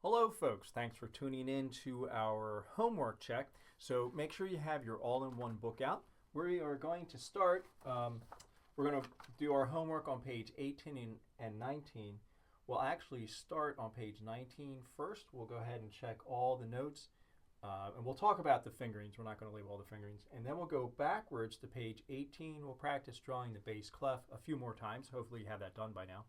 Hello folks, thanks for tuning in to our homework check. So make sure you have your all-in-one book out. We are going to start, we're going to do our homework on page 18 and 19. We'll actually start on page 19 first. We'll go ahead and check all the notes and we'll talk about the fingerings. We're not going to label all the fingerings. And then we'll go backwards to page 18. We'll practice drawing the bass clef a few more times. Hopefully you have that done by now.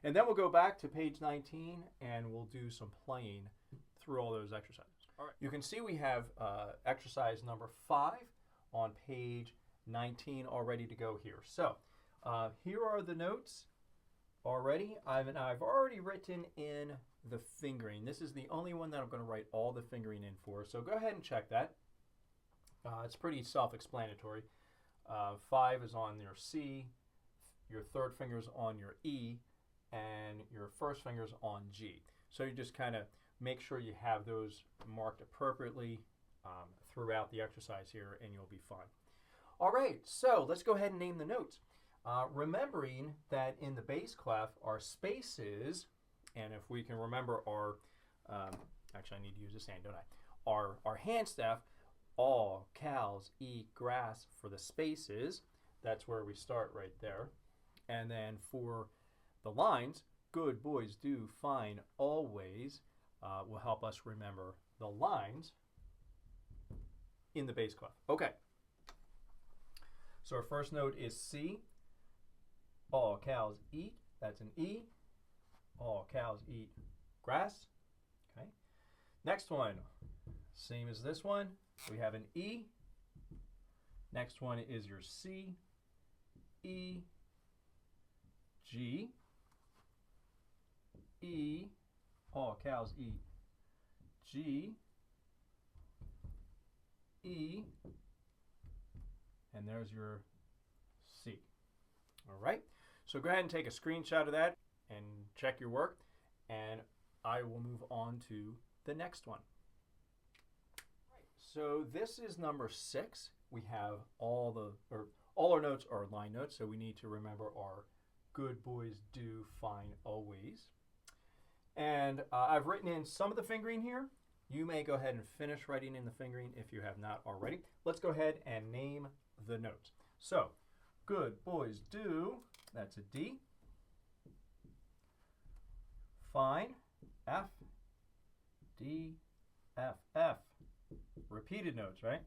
And then we'll go back to page 19 and we'll do some playing through all those exercises. All right. You can see we have exercise number 5 on page 19 all ready to go here. So here are the notes already. I've already written in the fingering. This is the only one that I'm going to write all the fingering in for. So go ahead and check that. It's pretty self-explanatory. 5 is on your C, your third finger is on your E, and your first finger's on G. So you just kind of make sure you have those marked appropriately throughout the exercise here and you'll be fine. All right, so let's go ahead and name the notes. Remembering that in the bass clef our spaces, and if we can remember our, actually I need to use this hand, don't I? Our hand staff, all, cows, eat, grass for the spaces. That's where we start right there. And then for the lines, good boys do fine always, will help us remember the lines in the bass clef. Okay. So our first note is C. All cows eat. That's an E. All cows eat grass. Okay. Next one, same as this one. We have an E. Next one is your C, E, G. E, all cows eat. G, E, and there's your C. All right, so go ahead and take a screenshot of that and check your work, and I will move on to the next one. So this is number 6. We have all our notes are line notes, so we need to remember our good boys do fine always. And I've written in some of the fingering here. You may go ahead and finish writing in the fingering if you have not already. Let's go ahead and name the notes. So, good boys do, that's a D. Fine, F, D, F, F. Repeated notes, right?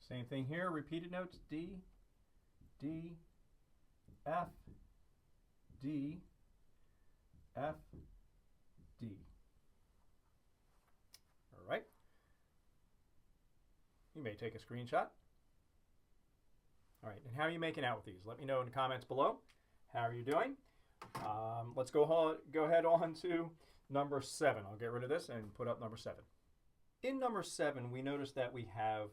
Same thing here, repeated notes, D, D, F, D, F, D. All right. You may take a screenshot. All right, and how are you making out with these? Let me know in the comments below. How are you doing? Let's go ahead on to number 7. I'll get rid of this and put up number 7. In number 7, we notice that we have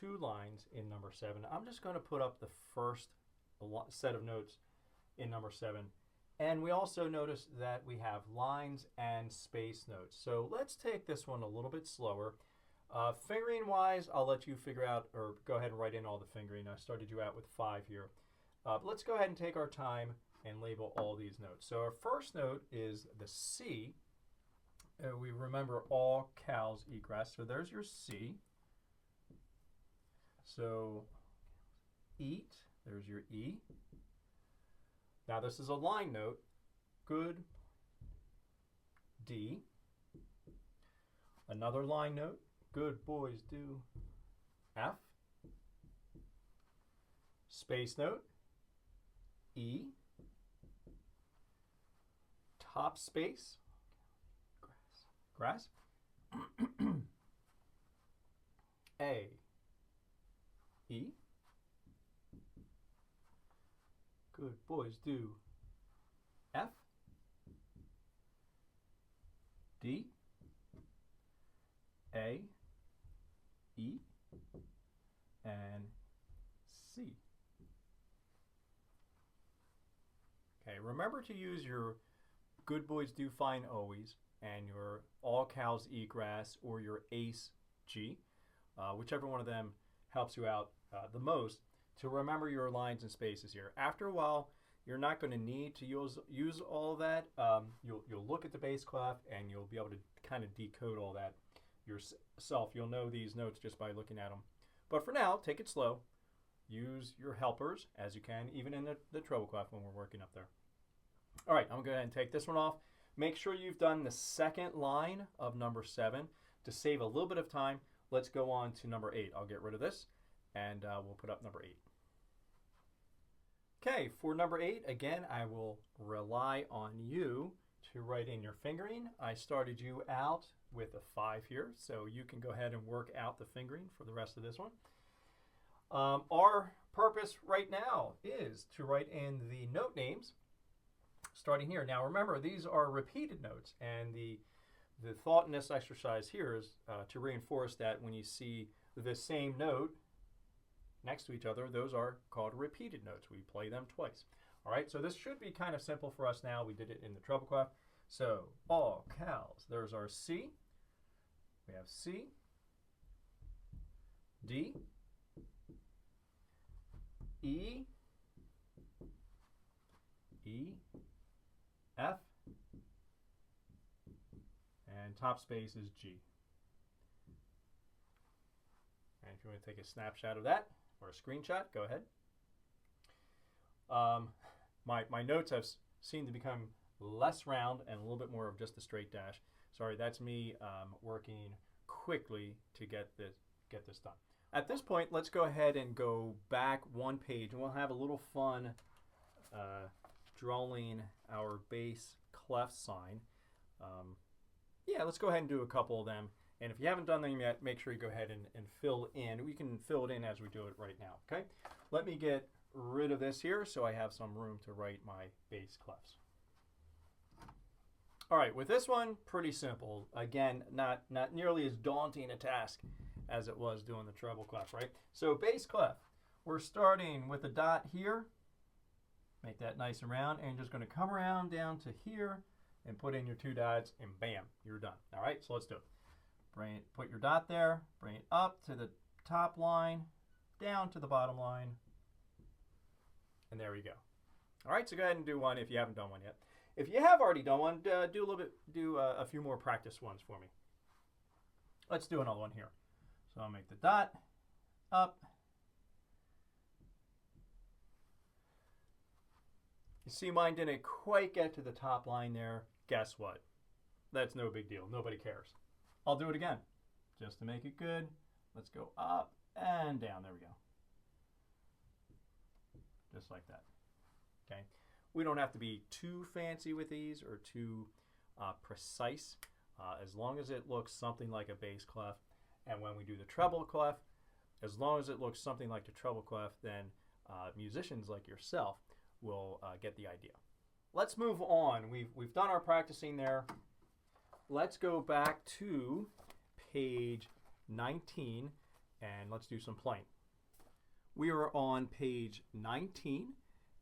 2 lines in number 7. I'm just going to put up the first set of notes in number 7. And we also notice that we have lines and space notes. So let's take this one a little bit slower. Fingering wise, I'll let you figure out or go ahead and write in all the fingering. I started you out with 5 here. But let's go ahead and take our time and label all these notes. So our first note is the C. We remember all cows eat grass. So there's your C. So eat, there's your E. Now this is a line note, good, D. Another line note, good boys do, F. Space note, E. Top space, grass. A, E. Good boys do, F, D, A, E, and C. Okay, remember to use your good boys do fine always and your all cows eat grass or your ACE G, whichever one of them helps you out the most, to remember your lines and spaces here. After a while, you're not going to need to use all of that. You'll look at the bass clef and you'll be able to kind kind of decode all that yourself. You'll know these notes just by looking at them. But for now, take it slow. Use your helpers as you can, even in the treble clef when we're working up there. All right, I'm going to go ahead and take this one off. Make sure you've done the second line of number 7. To save a little bit of time, let's go on to number 8. I'll get rid of this, and we'll put up number 8. Okay, for number 8, again, I will rely on you to write in your fingering. I started you out with a 5 here, so you can go ahead and work out the fingering for the rest of this one. Our purpose right now is to write in the note names starting here. Now remember, these are repeated notes, and the thought in this exercise here is to reinforce that when you see the same note next to each other, those are called repeated notes. We play them twice. All right, so this should be kind of simple for us now. We did it in the treble clef. So all cows, there's our C. We have C, D, E, E, F, and top space is G. And if you want to take a snapshot of that or a screenshot, go ahead. My notes have seemed to become less round and a little bit more of just a straight dash. Sorry, that's me working quickly to get this done. At this point, let's go ahead and go back one page, and we'll have a little fun drawing our bass clef sign. Yeah, let's go ahead and do a couple of them. And if you haven't done them yet, make sure you go ahead and fill in. We can fill it in as we do it right now, okay? Let me get rid of this here so I have some room to write my bass clefs. All right, with this one, pretty simple. Again, not nearly as daunting a task as it was doing the treble clef, right? So bass clef, we're starting with a dot here. Make that nice and round, and just going to come around down to here and put in your 2 dots, and bam, you're done. All right, so let's do it. Put your dot there, bring it up to the top line, down to the bottom line, and there you go. All right, so go ahead and do one if you haven't done one yet. If you have already done one, do a few more practice ones for me. Let's do another one here. So I'll make the dot up. You see mine didn't quite get to the top line there. Guess what? That's no big deal. Nobody cares. I'll do it again just to make it good. Let's go up and down. There we go. Just like that. Okay. We don't have to be too fancy with these or too precise, as long as it looks something like a bass clef. And when we do the treble clef, as long as it looks something like the treble clef, then musicians like yourself will get the idea. Let's move on. We've done our practicing there. Let's go back to page 19 and let's do some playing. We are on page 19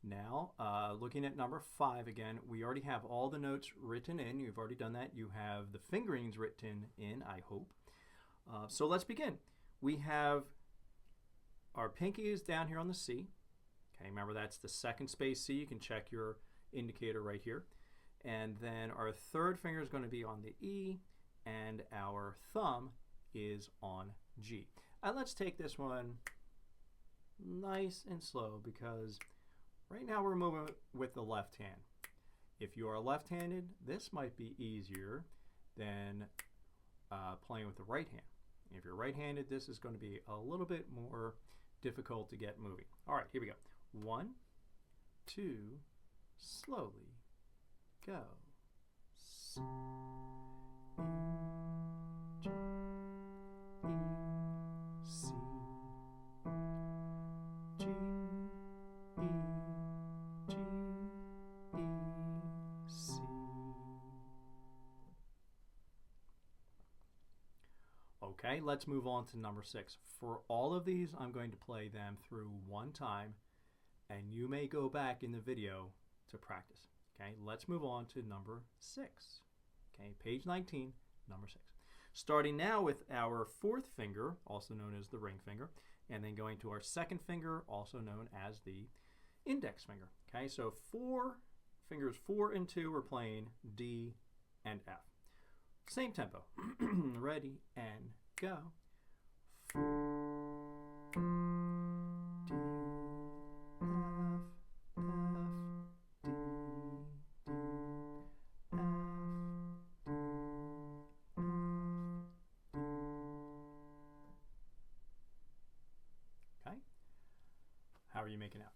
now, looking at number 5 again. We already have all the notes written in. You've already done that. You have the fingerings written in, I hope. So let's begin. We have our pinky is down here on the C. Okay, remember that's the second space C. You can check your indicator right here. And then our third finger is going to be on the E, and our thumb is on G. And let's take this one nice and slow because right now we're moving with the left hand. If you are left-handed, this might be easier than playing with the right hand. If you're right-handed, this is going to be a little bit more difficult to get moving. All right, here we go. 1, 2, slowly go. C, E, G, E, C, G, E, G, E, C. Okay, let's move on to number 6. For all of these, I'm going to play them through one time, and you may go back in the video to practice. Okay, let's move on to number 6. Okay, page 19, number 6. Starting now with our 4th finger, also known as the ring finger, and then going to our 2nd finger, also known as the index finger. Okay, so fingers 4 and 2 are playing D and F. Same tempo. Ready and go. 4, D, F, D, F, okay. How are you making out?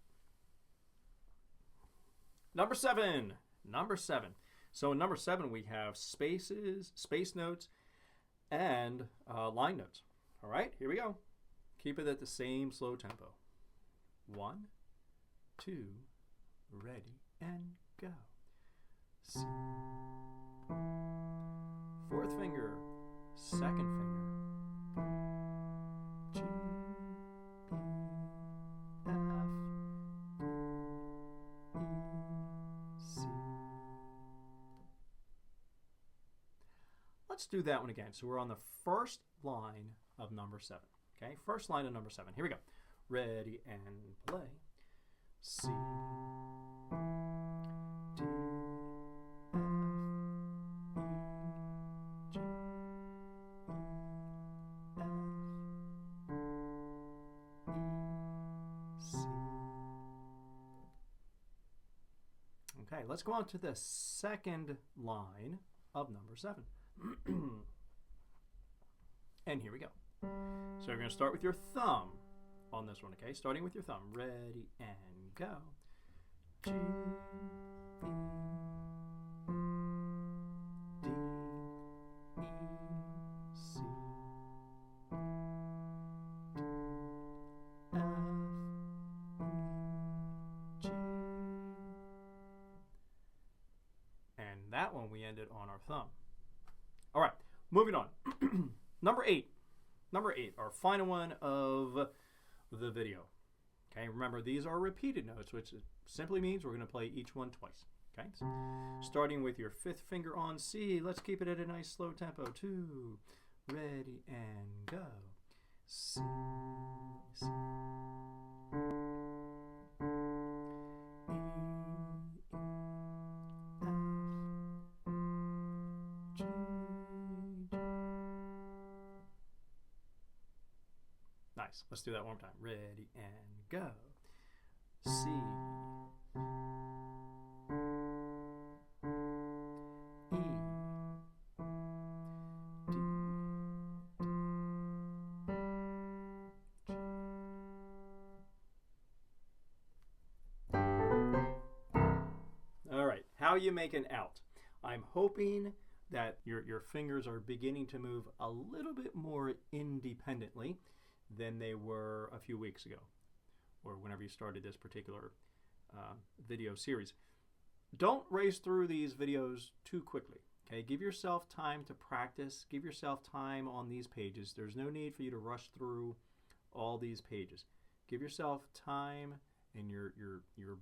Number 7. Number 7. So in number 7 we have spaces, space notes, and line notes. All right, here we go. Keep it at the same slow tempo. 1, 2, ready and go. C. 4th finger, 2nd finger. G, E, F, D, E, C. Let's do that one again. So we're on the first line of number 7. Okay, first line of number 7. Here we go. Ready and play. C, D, F, E, G, E, F, E, C. Okay, let's go on to the second line of number 7. And here we go. So you're going to start with your thumb on this one, okay? Starting with your thumb. Ready and go. G, E, D, E, C, D, F, E, G. And that one we ended on our thumb. All right, moving on. Number 8. Number 8, our final one of the video. Okay, remember these are repeated notes, which simply means we're going to play each one twice. Okay, so starting with your 5th finger on C, let's keep it at a nice slow tempo. 2, ready and go. C, C. Nice. Let's do that one more time. Ready and go. C. E. D. G. All right. How are you making out? I'm hoping that your fingers are beginning to move a little bit more independently than they were a few weeks ago, or whenever you started this particular video series. Don't race through these videos too quickly. Okay, give yourself time to practice. Give yourself time on these pages. There's no need for you to rush through all these pages. Give yourself time and your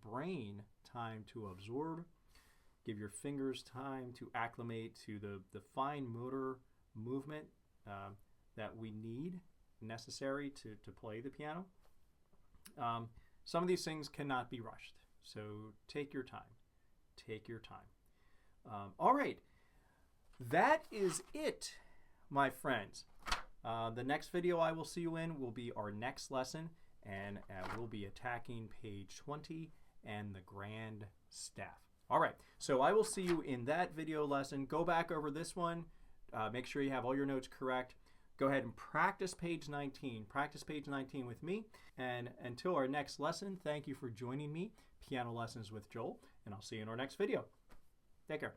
brain time to absorb. Give your fingers time to acclimate to the fine motor movement that we need, necessary to play the piano. Some of these things cannot be rushed, so take your time. Take your time. All right, that is it, my friends. The next video I will see you in will be our next lesson, and we'll be attacking page 20 and the grand staff. All right, so I will see you in that video lesson. Go back over this one. Make sure you have all your notes correct. Go ahead and practice page 19. Practice page 19 with me. And until our next lesson, thank you for joining me, Piano Lessons with Joel, and I'll see you in our next video. Take care.